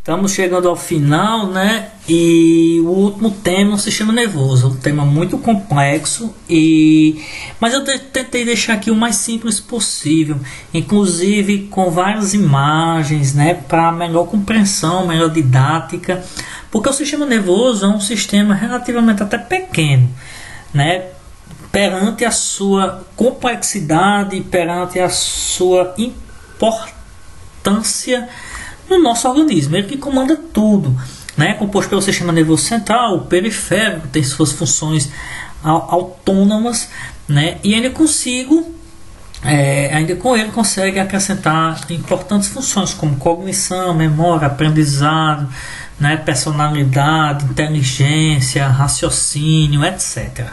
Estamos chegando ao final, né? E o último tema é o sistema nervoso, um tema muito complexo, mas eu tentei deixar aqui o mais simples possível, inclusive com várias imagens, né? Para melhor compreensão, melhor didática, porque o sistema nervoso é um sistema relativamente até pequeno, né? Perante a sua complexidade, perante a sua importância no nosso organismo, ele que comanda tudo, né? Composto pelo sistema nervoso central, o periférico, tem suas funções autônomas, né? E ainda com ele consegue acrescentar importantes funções como cognição, memória, aprendizado, né? Personalidade, inteligência, raciocínio, etc.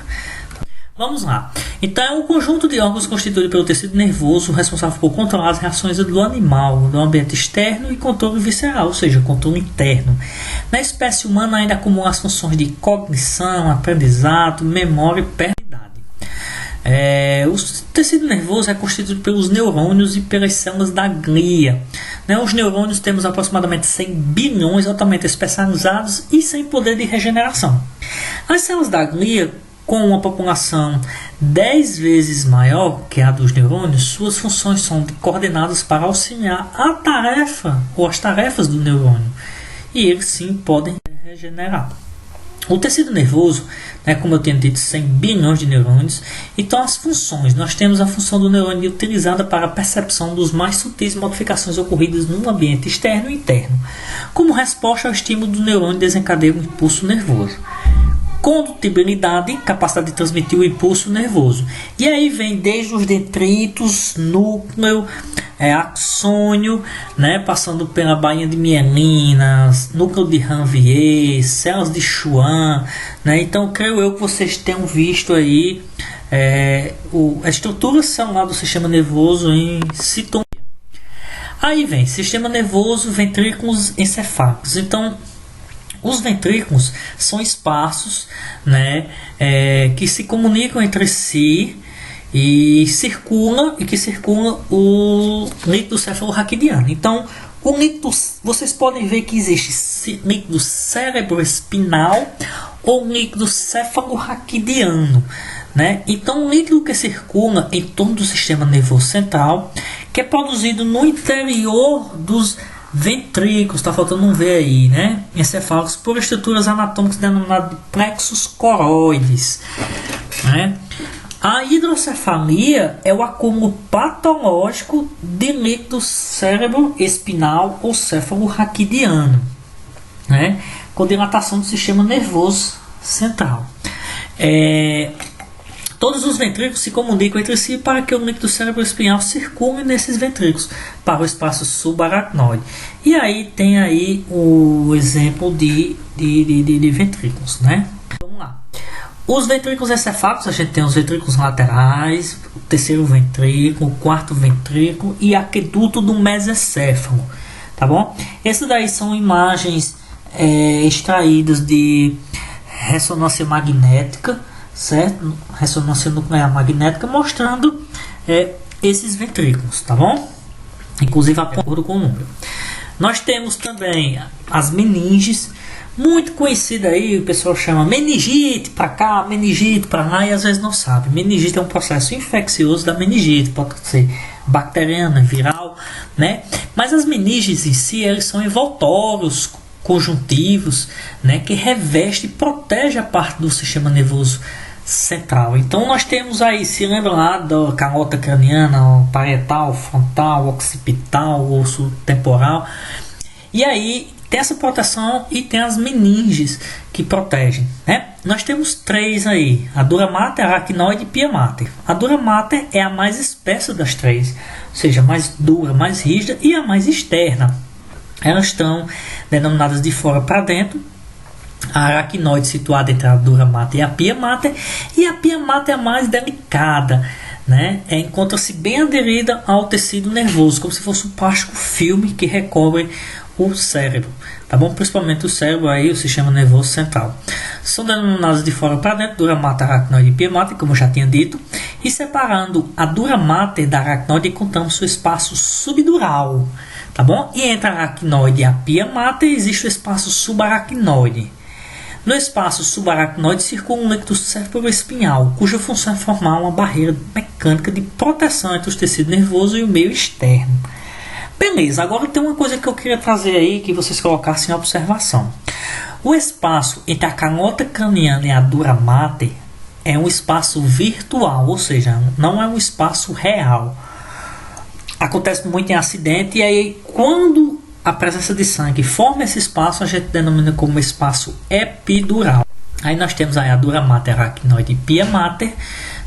Vamos lá. Então é um conjunto de órgãos constituído pelo tecido nervoso responsável por controlar as reações do animal, do ambiente externo e controle visceral, ou seja, controle interno. Na espécie humana ainda acumula as funções de cognição, aprendizado, memória e personalidade. O tecido nervoso é constituído pelos neurônios e pelas células da glia. Os neurônios temos aproximadamente 100 bilhões altamente especializados e sem poder de regeneração. As células da glia, com uma população 10 vezes maior que a dos neurônios, suas funções são coordenadas para auxiliar a tarefa ou as tarefas do neurônio, e eles sim podem regenerar. O tecido nervoso, como eu tinha dito, 100 bilhões de neurônios. Então as funções, nós temos a função do neurônio utilizada para a percepção dos mais sutis modificações ocorridas no ambiente externo e interno. Como resposta ao estímulo do neurônio desencadeia um impulso nervoso. Condutibilidade, capacidade de transmitir o impulso nervoso. E aí vem desde os detritos, núcleo, axônio, passando pela bainha de mielina, núcleo de Ranvier, células de Schwann, Então creio eu que vocês tenham visto aí a estrutura celular do sistema nervoso em citomia. Aí vem sistema nervoso, ventrículos encefálicos. Então os ventrículos são espaços, que se comunicam entre si e que circulam o líquido cefalorraquidiano. Então, o líquido, vocês podem ver que existe líquido cerebroespinal ou líquido cefalorraquidiano. Então, o líquido que circula em torno do sistema nervoso central, que é produzido no interior dos ventrículos, está faltando um V aí, encefálicos, por estruturas anatômicas denominadas plexos coroides. A hidrocefalia é o acúmulo patológico de líquido cerebroespinal ou cefalorraquidiano, com dilatação do sistema nervoso central. Todos os ventrículos se comunicam entre si para que o líquido cerebroespinhal circule nesses ventrículos para o espaço subaracnoide. E aí tem aí o exemplo de ventrículos, Vamos lá. Os ventrículos encefálicos, a gente tem os ventrículos laterais, o terceiro ventrículo, o quarto ventrículo e aqueduto do mesencéfalo, tá bom? Essas daí são imagens extraídas de ressonância magnética, certo? Ressonância nuclear magnética, mostrando esses ventrículos, tá bom? Inclusive de acordo com o número. Nós temos também as meninges, muito conhecida aí, o pessoal chama meningite para cá, meningite para lá, e às vezes não sabe. Meningite é um processo infeccioso da meningite, pode ser bacteriana, viral, Mas as meninges em si, eles são envoltórios conjuntivos, que reveste e protege a parte do sistema nervoso central. Então nós temos aí, se lembra lá da calota craniana, parietal, frontal, occipital, osso temporal, e aí tem essa proteção e tem as meninges que protegem, Nós temos três aí: a dura mater, a aracnoide e pia mater. A dura mater é a mais espessa das três, ou seja, mais dura, mais rígida e a mais externa. Elas estão denominadas de fora para dentro. A aracnoide situada entre a dura mater e a pia mater é a mais delicada, encontra-se bem aderida ao tecido nervoso, como se fosse um plástico filme que recobre o cérebro, tá bom? Principalmente o cérebro aí, o sistema nervoso central. São denominadas de fora para dentro, dura mater, aracnoide e pia mater, como eu já tinha dito. E separando a dura mater da aracnoide, encontramos seu espaço subdural, tá bom? E entre a aracnoide e a pia mater existe o espaço subaracnoide. No espaço subaracnoide circula um líquido cérebroespinhal, cuja função é formar uma barreira mecânica de proteção entre os tecidos nervosos e o meio externo. Beleza, agora tem uma coisa que eu queria trazer aí que vocês colocassem em observação. O espaço entre a canota craniana e a dura mater é um espaço virtual, ou seja, não é um espaço real. Acontece muito em acidente e aí quando a presença de sangue forma esse espaço, a gente denomina como espaço epidural. Aí nós temos aí a dura mater, aracnoide e pia mater,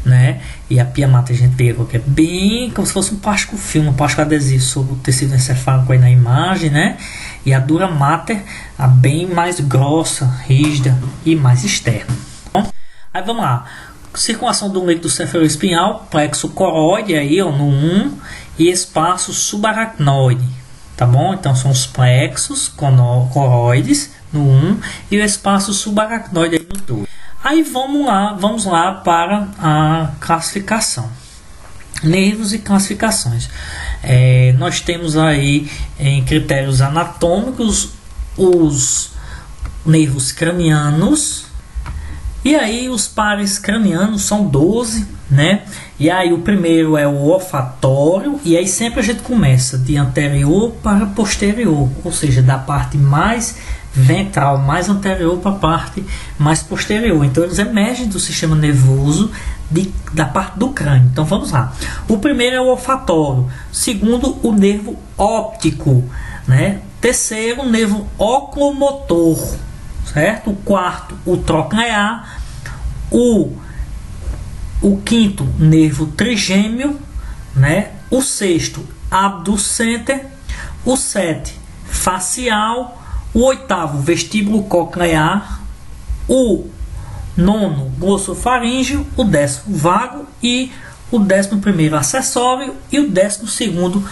né? E a pia mater a gente pegou que é bem como se fosse um plástico filme, um plástico adesivo sobre o tecido encefálico aí na imagem, né? E a dura mater, a bem mais grossa, rígida e mais externa. Bom, aí vamos lá. Circulação do líquido cefaloespinhal, plexo coroide aí ó, no 1 e espaço subaracnoide. Tá bom? Então são os plexos coroides no 1 e o espaço subaracnoide aí no 2. Aí vamos lá para a classificação. Nervos e classificações. Nós temos aí em critérios anatômicos os nervos cranianos. E aí os pares cranianos são 12, né? E aí o primeiro é o olfatório, e aí sempre a gente começa de anterior para posterior, ou seja, da parte mais ventral, mais anterior para a parte mais posterior. Então eles emergem do sistema nervoso da parte do crânio. Então vamos lá. O primeiro é o olfatório, segundo o nervo óptico, né? Terceiro, o nervo oculomotor, certo? O quarto, o troclear. O quinto, nervo trigêmeo, né? O sexto, abducenter. O sétimo, facial. O oitavo, vestíbulo coclear. O nono, glossofaríngeo. O 10º, vago. E o 11º, acessório. E o 12º,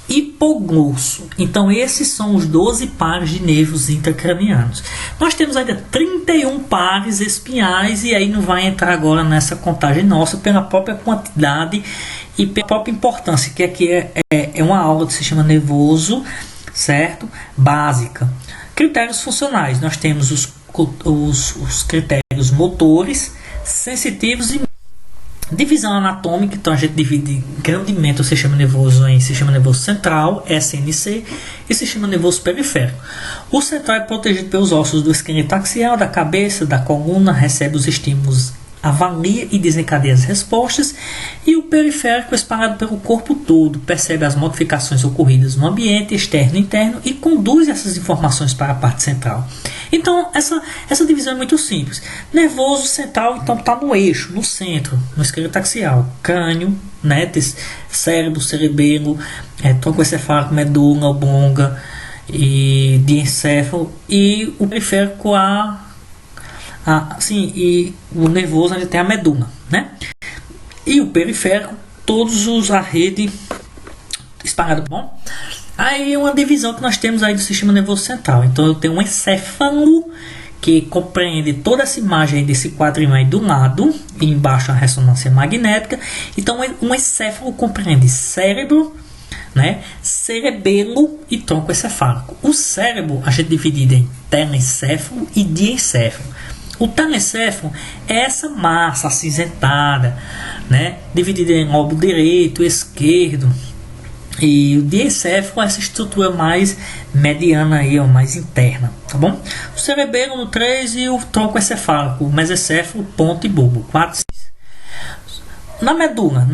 hipoglosso. Então esses são os 12 pares de nervos intracranianos. Nós temos ainda 31 pares espinhais, e aí não vai entrar agora nessa contagem nossa pela própria quantidade e pela própria importância, que aqui é uma aula de sistema nervoso, certo? Básica. Critérios funcionais. Nós temos os critérios motores, sensitivos e divisão anatômica. Então a gente divide grandemente o sistema nervoso em sistema nervoso central, SNC, e sistema nervoso periférico. O central é protegido pelos ossos do esqueleto axial, da cabeça, da coluna, recebe os estímulos, avalia e desencadeia as respostas, e o periférico, espalhado pelo corpo todo, percebe as modificações ocorridas no ambiente externo e interno e conduz essas informações para a parte central. Então essa divisão é muito simples. Nervoso central então está no eixo, no centro, no esqueleto axial, crânio, né, cérebro, cerebelo, tronco encefálico, medula oblonga e diencéfalo, e o periférico e o nervoso onde tem a medula, né? E o periférico, a rede espalhada, bom? Aí uma divisão que nós temos aí do sistema nervoso central. Então eu tenho um encéfalo que compreende toda essa imagem aí desse quadrinho aí do lado, e embaixo a ressonância magnética. Então um encéfalo compreende cérebro, né, cerebelo e tronco encefálico. O cérebro a gente divide em telencéfalo e diencéfalo. O telencéfalo é essa massa acinzentada, né, dividida em lobo direito e esquerdo. E o diencéfalo é essa estrutura mais mediana aí, mais interna, tá bom? O cerebelo no 3 e o tronco encefálico, o mesencéfalo, ponta e bulbo, 4 e 6. Na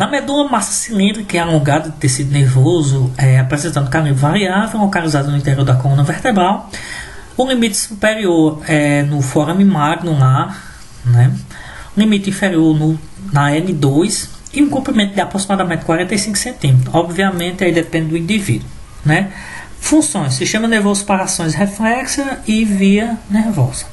medula, massa cilíndrica e alongada de tecido nervoso, apresentando calibre variável, localizado no interior da coluna vertebral. O limite superior é no forame magnular, né? O limite inferior na N2 e um comprimento de aproximadamente 45 cm. Obviamente, aí depende do indivíduo, né? Funções: sistema nervoso para ações reflexa e via nervosa.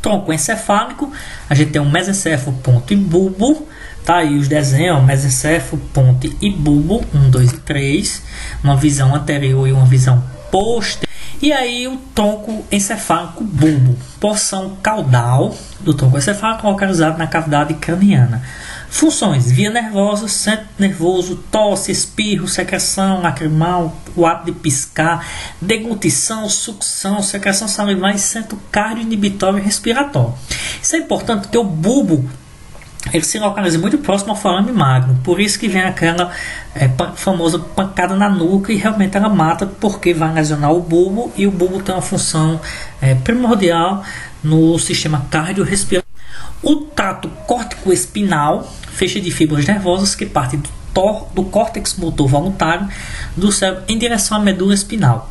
Tronco encefálico, a gente tem um mesencéfalo, ponto e bulbo. Tá aí os desenhos, mesencéfalo, ponte e bulbo, 1, 2 e 3. Uma visão anterior e uma visão posterior. E aí o tronco encefálico bulbo, porção caudal do tronco encefálico localizado na cavidade craniana. Funções: via nervosa, centro nervoso, tosse, espirro, secreção lacrimal, o ato de piscar, deglutição, sucção, secreção salivar e centro cardio-inibitório e respiratório. Isso é importante porque o bulbo ele se localiza muito próximo ao forame magno, por isso que vem aquela famosa pancada na nuca, e realmente ela mata porque vai lesionar o bulbo, e o bulbo tem uma função primordial no sistema cardiorrespiratório. O trato córtico-espinal, feixe de fibras nervosas que partem do córtex motor voluntário do cérebro em direção à medula espinal.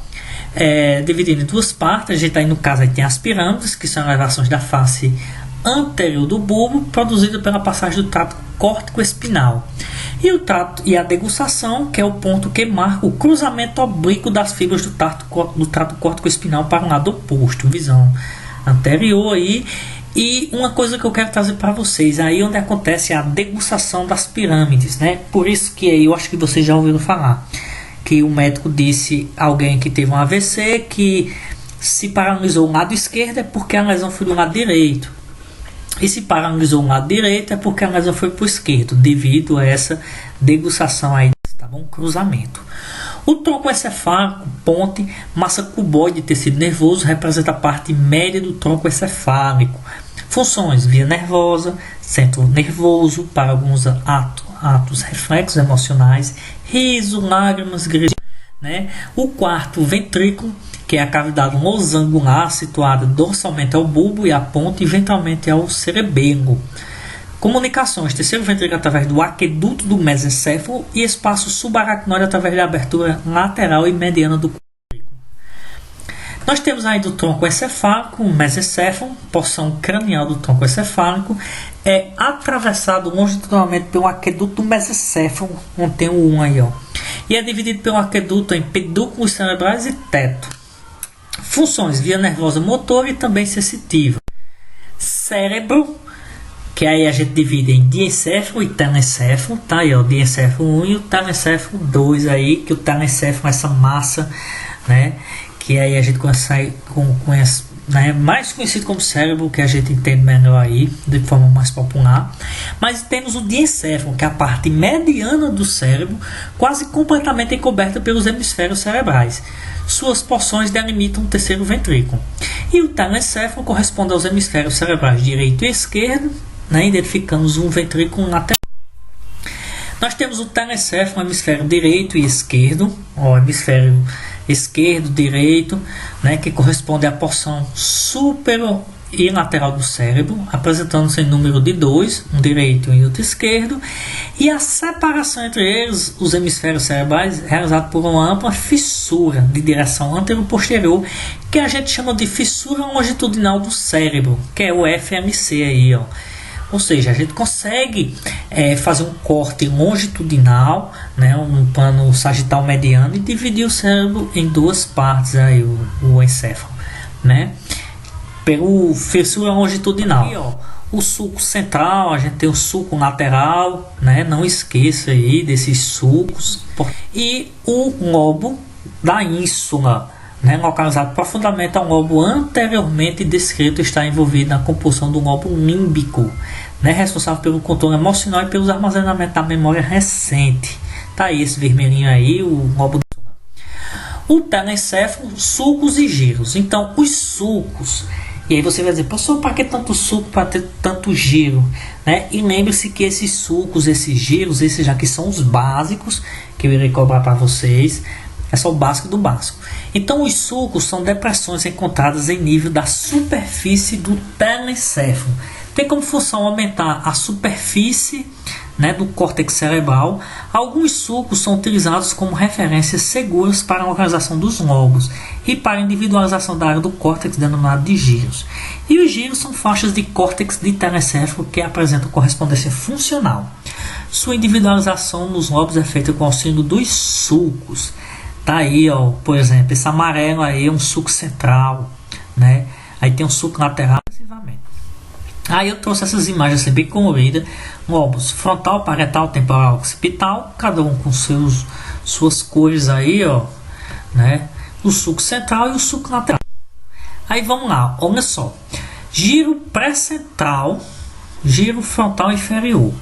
Dividido em duas partes, a gente aí no caso aí tem as pirâmides, que são elevações da face anterior do bulbo, produzido pela passagem do trato córtico-espinal, e a degustação, que é o ponto que marca o cruzamento oblíquo das fibras do trato córtico-espinal para um lado oposto, visão anterior aí. E uma coisa que eu quero trazer para vocês, aí onde acontece a degustação das pirâmides, né? Por isso que eu acho que vocês já ouviram falar que o médico disse a alguém que teve um AVC que se paralisou o lado esquerdo é porque a lesão foi do lado direito, e se paralisou o lado direito é porque a lesão foi para o esquerdo, devido a essa degustação aí, tá bom? Cruzamento. O tronco encefálico, ponte, massa cuboide de tecido nervoso, representa a parte média do tronco encefálico. Funções: via nervosa, centro nervoso, para alguns atos reflexos emocionais, riso, lágrimas, gritos, né? O quarto ventrículo, que é a cavidade losangular situada dorsalmente ao bulbo e à ponte e ventralmente ao cerebelo. Comunicações: terceiro ventrículo através do aqueduto do mesencéfalo e espaço subaracnoide através da abertura lateral e mediana do ventrículo. Nós temos aí do tronco encefálico, o mesencéfalo, porção cranial do tronco encefálico, é atravessado longitudinalmente pelo aqueduto do mesencéfalo, onde tem o 1 aí, ó, e é dividido pelo aqueduto em pedúnculos cerebrais e teto. Funções: via nervosa motora e também sensitiva. Cérebro, que aí a gente divide em diencéfalo e telencéfalo, tá aí, ó, diencéfalo 1 e o telencéfalo 2 aí, que o telencéfalo é essa massa, né, que aí a gente conhece, né, mais conhecido como cérebro, que a gente entende melhor aí, de forma mais popular. Mas temos o diencéfalo, que é a parte mediana do cérebro, quase completamente encoberta pelos hemisférios cerebrais. Suas porções delimitam o terceiro ventrículo. E o telencéfalo corresponde aos hemisférios cerebrais direito e esquerdo, né, identificamos um ventrículo lateral. Nós temos o telencéfalo, hemisfério direito e esquerdo, ó, hemisfério esquerdo, direito, né, que corresponde à porção superior e lateral do cérebro, apresentando-se em número de 2, um direito e outro esquerdo, e a separação entre eles, os hemisférios cerebrais, é realizada por uma ampla fissura de direção antero-posterior, que a gente chama de fissura longitudinal do cérebro, que é o FMC aí, ó. Ou seja, a gente consegue fazer um corte longitudinal, né, um plano sagital mediano, e dividir o cérebro em duas partes, aí, o encéfalo, né, pelo fissura longitudinal. Aqui, ó, o sulco central, a gente tem o sulco lateral, né, não esqueça aí desses sulcos, e o lobo da ínsula, né, localizado profundamente ao lobo anteriormente descrito, está envolvido na compulsão do lobo límbico, né, responsável pelo controle emocional e pelos armazenamentos da memória recente. Tá aí esse vermelhinho aí, o lobo. O telencéfalo, sulcos e giros. Então, os sulcos, e aí você vai dizer, professor, para que tanto sulco, para ter tanto giro, né? E lembre-se que esses sulcos, esses giros, esses já que são os básicos, que eu irei cobrar para vocês, é só o básico do básico. Então, os sulcos são depressões encontradas em nível da superfície do telencéfalo. Tem como função aumentar a superfície, né, do córtex cerebral. Alguns sulcos são utilizados como referências seguras para a localização dos lobos e para a individualização da área do córtex denominada de giros. E os giros são faixas de córtex de telencéfalo que apresentam correspondência funcional. Sua individualização nos lobos é feita com o auxílio dos sulcos. Tá aí, ó, por exemplo, esse amarelo aí é um sulco central, né? Aí tem um sulco lateral. Aí eu trouxe essas imagens assim, bem coloridas, lobos frontal, parietal, temporal, occipital, cada um com suas cores aí, ó, né? O sulco central e o sulco lateral. Aí vamos lá, olha só, giro pré-central, giro frontal inferior,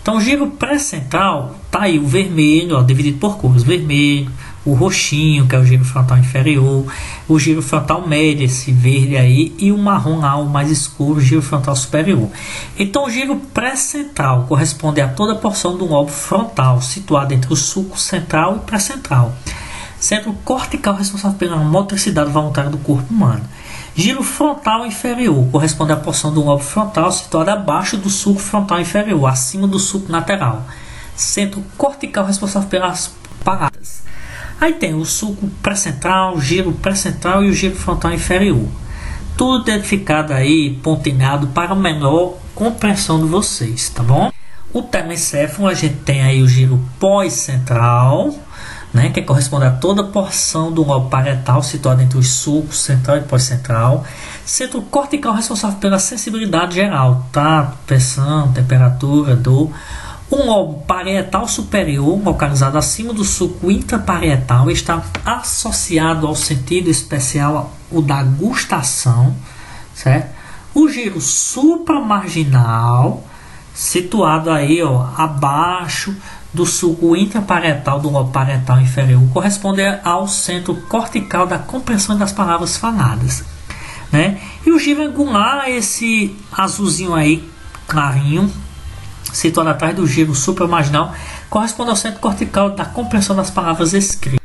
Então, o giro pré-central tá aí o vermelho, ó, dividido por cores: vermelho, o roxinho, que é o giro frontal inferior, o giro frontal médio, esse verde aí, e o marrom lá, o mais escuro, o giro frontal superior. Então, o giro pré-central corresponde a toda a porção do lobo frontal, situado entre o sulco central e pré-central, sendo o cortical responsável pela motricidade voluntária do corpo humano. Giro frontal inferior corresponde à porção do lobo frontal situada abaixo do sulco frontal inferior, acima do sulco lateral. Centro cortical responsável pelas paradas. Aí tem o sulco pré-central, giro pré-central e o giro frontal inferior. Tudo identificado aí, pontilhado para a melhor compreensão de vocês, tá bom? O telencéfalo, a gente tem aí o giro pós-central, né, que corresponde a toda a porção do lobo parietal situado entre os sulcos central e pós-central. Centro cortical responsável pela sensibilidade geral, tato, pressão, temperatura, dor. Um lobo parietal superior, localizado acima do sulco intraparietal, está associado ao sentido especial, o da gustação, certo? O giro supramarginal, situado aí, ó, abaixo do sulco intraparietal do lobo parietal inferior, corresponde ao centro cortical da compreensão das palavras faladas, né? E o giro angular, esse azulzinho aí, clarinho, situado atrás do giro supramarginal, corresponde ao centro cortical da compreensão das palavras escritas.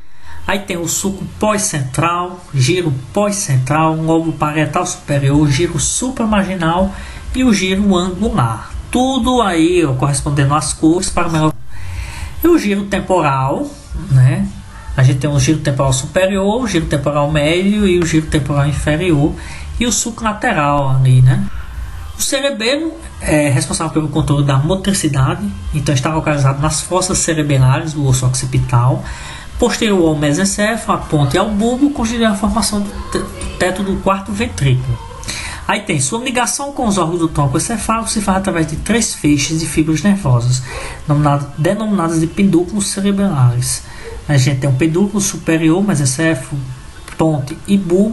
Aí tem o sulco pós-central, giro pós-central, lobo parietal superior, giro supramarginal e o giro angular. Tudo aí, ó, correspondendo às cores para o melhor. E o giro temporal, né? A gente tem o giro temporal superior, o giro temporal médio e o giro temporal inferior e o sulco lateral ali, né? O cerebelo é responsável pelo controle da motricidade, então está localizado nas fossas cerebelares do osso occipital, posterior ao mesencéfalo, a ponte ao bulbo, considerando a formação do teto do quarto ventrículo. Aí tem sua ligação com os órgãos do tronco encefálico se faz através de 3 feixes de fibras nervosas, denominadas de pedúnculos cerebelares. A gente tem um pedúnculo superior, mesencéfalo, ponte e bulbo,